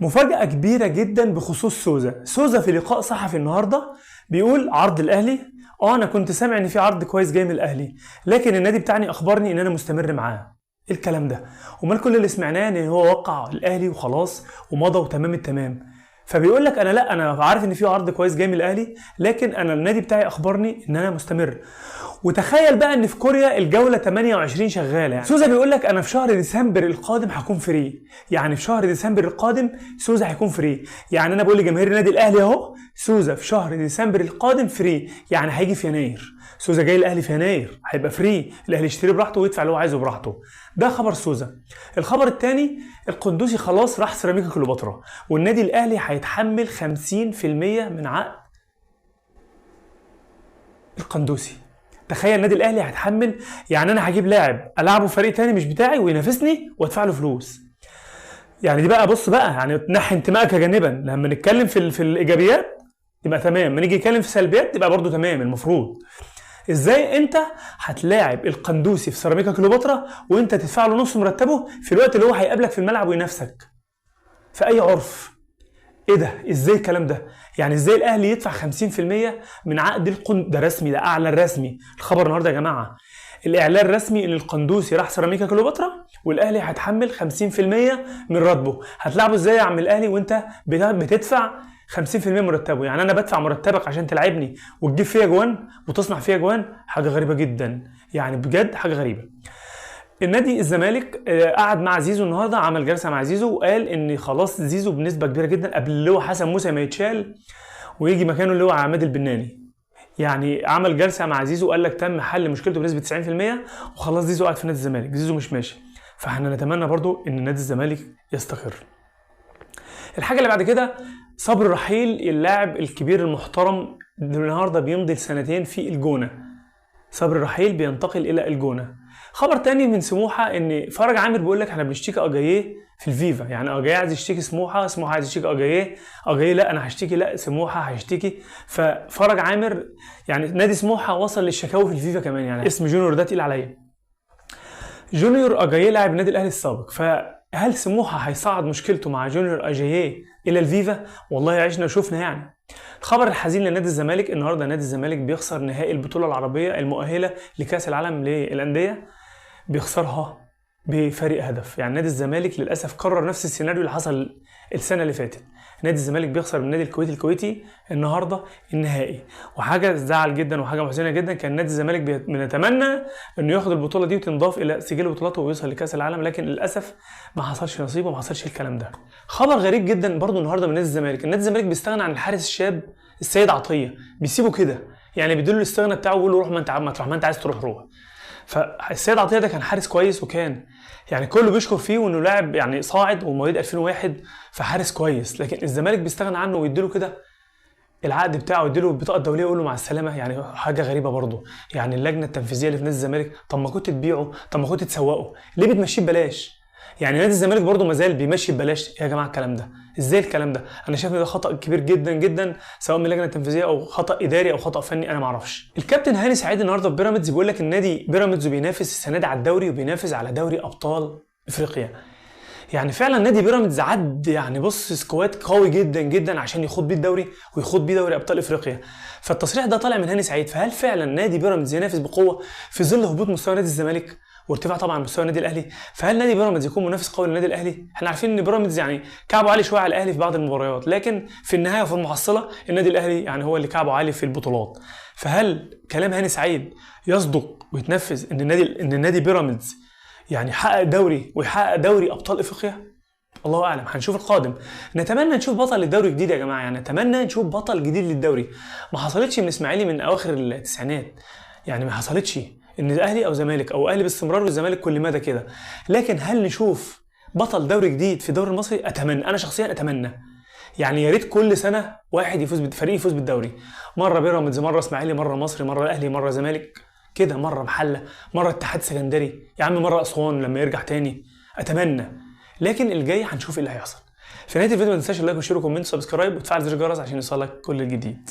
مفاجأة كبيرة جدا بخصوص سوزا في لقاء صحفي النهارده بيقول عرض الاهلي. انا كنت سامع ان في عرض كويس جاي من الاهلي، لكن النادي بتاعي اخبرني ان انا مستمر معاه. ايه الكلام ده؟ امال كل اللي سمعناه ان هو وقع الاهلي وخلاص ومضى وتمام التمام. فبيقول لك انا عارف ان في عرض كويس جاي من الاهلي، لكن انا النادي بتاعي اخبرني ان انا مستمر. وتخيل بقى ان في كوريا الجوله 28 شغاله. يعني سوزا بيقول لك انا في شهر ديسمبر القادم هكون فري. يعني في شهر ديسمبر القادم سوزا هيكون فري. يعني انا بقول لجماهير النادي الاهلي اهو، سوزا في شهر ديسمبر القادم فري، يعني هيجي في يناير. سوزا جاي الاهلي في يناير هيبقى فري، الاهلي يشتري براحته ويدفع اللي هو عايزه براحته. ده خبر سوزا. الخبر الثاني، القندوسي خلاص راح سيراميكا كليوباترا، والنادي الاهلي هيتحمل 50% من عقد القندوسي. تخيل النادي الاهلي هيتحمل، يعني انا هجيب لاعب العبه في فريق تاني مش بتاعي وينافسني وادفع له فلوس. يعني دي بقى بص بقى، يعني تنحي انتمائك جانبا. لما نتكلم في الايجابيات يبقى تمام، لما نيجي نتكلم في سلبيات يبقى برضو تمام. المفروض ازاي انت هتلاعب القندوسي في سيراميكا كليوباترا وانت تدفع له نص مرتبه في الوقت اللي هو هيقابلك في الملعب وينافسك في اي عرف؟ ايه ده؟ ازاي الكلام ده؟ يعني ازاي الاهلي يدفع 50% من عقد ده رسمي، ده اعلن رسمي. الخبر النهارده يا جماعه، الاعلان الرسمي ان القندوسي راح سيراميكا كليوباترا والاهلي هيتحمل 50% من راتبه. هتلعبه ازاي يا عم الاهلي وانت بتدفع 50% مرتبه؟ يعني انا بدفع مرتبك عشان تلعبني وتجيب فيا جوان وتصنع فيا جوان؟ حاجه غريبه جدا، يعني بجد حاجه غريبه. النادي الزمالك قعد مع زيزو النهارده، عمل جلسه مع زيزو وقال ان خلاص زيزو بنسبه كبيره جدا قبل اللي هو حسن موسى ما يتشال ويجي مكانه اللي هو عماد البناني. يعني عمل جلسه مع زيزو وقال لك تم حل مشكلته بنسبه 90% وخلاص زيزو قاعد في نادي الزمالك، زيزو مش ماشي. فاحنا نتمنى برضو ان نادي الزمالك يستقر. الحاجه اللي بعد كده، صبري رحيل اللاعب الكبير المحترم النهارده بيمضي لسنتين في الجونه. صبري رحيل بينتقل الى الجونه. خبر تاني من سموحه، ان فرج عامر بيقول لك احنا بنشتكي اجاييه في الفيفا. يعني اجاييه عايز يشتكي سموحه عايز يشتكي اجاييه لا انا هشتكي، لا سموحه هيشتكي. ففرج عامر يعني نادي سموحه وصل للشكاوي في الفيفا كمان. يعني اسم جونيور ده تقيل عليا. جونيور اجاييه لاعب النادي الاهلي السابق، فهل سموحه هيصعد مشكلته مع جونيور اجاييه الى الفيفا؟ والله عشنا وشوفنا. يعني الخبر الحزين لنادي الزمالك، النهارده نادي الزمالك بيخسر نهائي البطوله العربيه المؤهله لكاس العالم للانديه، بيخسرها بفارق هدف. يعني نادي الزمالك للاسف كرر نفس السيناريو اللي حصل السنه اللي فاتت. نادي الزمالك بيخسر من النادي الكويتي النهارده النهائي، وحاجه تزعل جدا وحاجه محزنه جدا. كان نادي الزمالك بنتمنى انه ياخد البطوله دي وتنضاف الى سجل بطولاته ويوصل لكاس العالم، لكن للاسف ما حصلش نصيب وما حصلش الكلام ده. خبر غريب جدا برضو النهارده من نادي الزمالك، النادي الزمالك بيستغنى عن الحارس الشاب السيد عطيه، بيسيبه كده. يعني بيديله الاستغنى بتاعه ويقول له روح، ما انت عايز تروح. فالسيد عطيه ده كان حارس كويس، وكان يعني كله بيشكر فيه وانه لاعب يعني صاعد ومواليد 2001، فحارس كويس. لكن الزمالك بيستغنى عنه ويديله كده العقد بتاعه، يديله البطاقه الدوليه ويقول له مع السلامه. يعني حاجه غريبه برضه. يعني اللجنه التنفيذيه اللي في نادي الزمالك، طب ما كنت تبيعه، طب ما كنت تسوقه، ليه بتمشيه ببلاش؟ يعني نادي الزمالك برضه مازال بيمشي ببلاش يا جماعه. الكلام ده ازاي؟ الكلام ده انا شايف ان ده خطا كبير جدا جدا، سواء من اللجنه التنفيذيه او خطا اداري او خطا فني، انا ما اعرفش. الكابتن هاني سعيد النهارده في بيراميدز بيقول لك النادي بيراميدز بينافس السنه دي على الدوري وبينافس على دوري ابطال افريقيا. يعني فعلا نادي بيراميدز عد يعني بص سكواد قوي جدا جدا عشان يخوض بيه الدوري ويخوض بيه دوري ابطال افريقيا. فالتصريح ده طالع من هاني سعيد. فهل فعلا نادي بيراميدز ينافس بقوه في ظل هبوط مستوى نادي الزمالك وارتفاع طبعا مستوى النادي الاهلي؟ فهل نادي بيراميدز يكون منافس قوي للنادي الاهلي؟ احنا عارفين ان بيراميدز يعني كعبه عالي شويه على الاهلي في بعض المباريات، لكن في النهايه وفي المحصله النادي الاهلي يعني هو اللي كعبه عالي في البطولات. فهل كلام هاني سعيد يصدق ويتنفذ ان النادي بيراميدز يعني يحقق دوري ويحقق دوري ابطال افريقيا؟ الله اعلم، هنشوف القادم. نتمنى نشوف بطل للدوري جديد يا جماعه، يعني نتمنى نشوف بطل جديد للدوري. ما حصلتش من اسماعيلي من اواخر التسعينات، يعني ما حصلتش ان الاهلي او زمالك او اهلي باستمرار والزمالك كل مدى كده. لكن هل نشوف بطل دوري جديد في الدوري المصري؟ اتمنى، انا شخصيا اتمنى. يعني يا ريت كل سنه واحد يفوز فريق يفوز بالدوري، مره بيراميدز، مره اسماعيلي، مره مصري، مره الاهلي، مره زمالك كده، مره محله، مره اتحاد سكندري، يا عم مره اسوان لما يرجع تاني. اتمنى. لكن الجاي هنشوف ايه اللي هيحصل. في نهايه الفيديو ما تنساش اللايك والشير وكومنت وسبسكرايب وتفعل زر الجرس عشان يوصلك كل الجديد.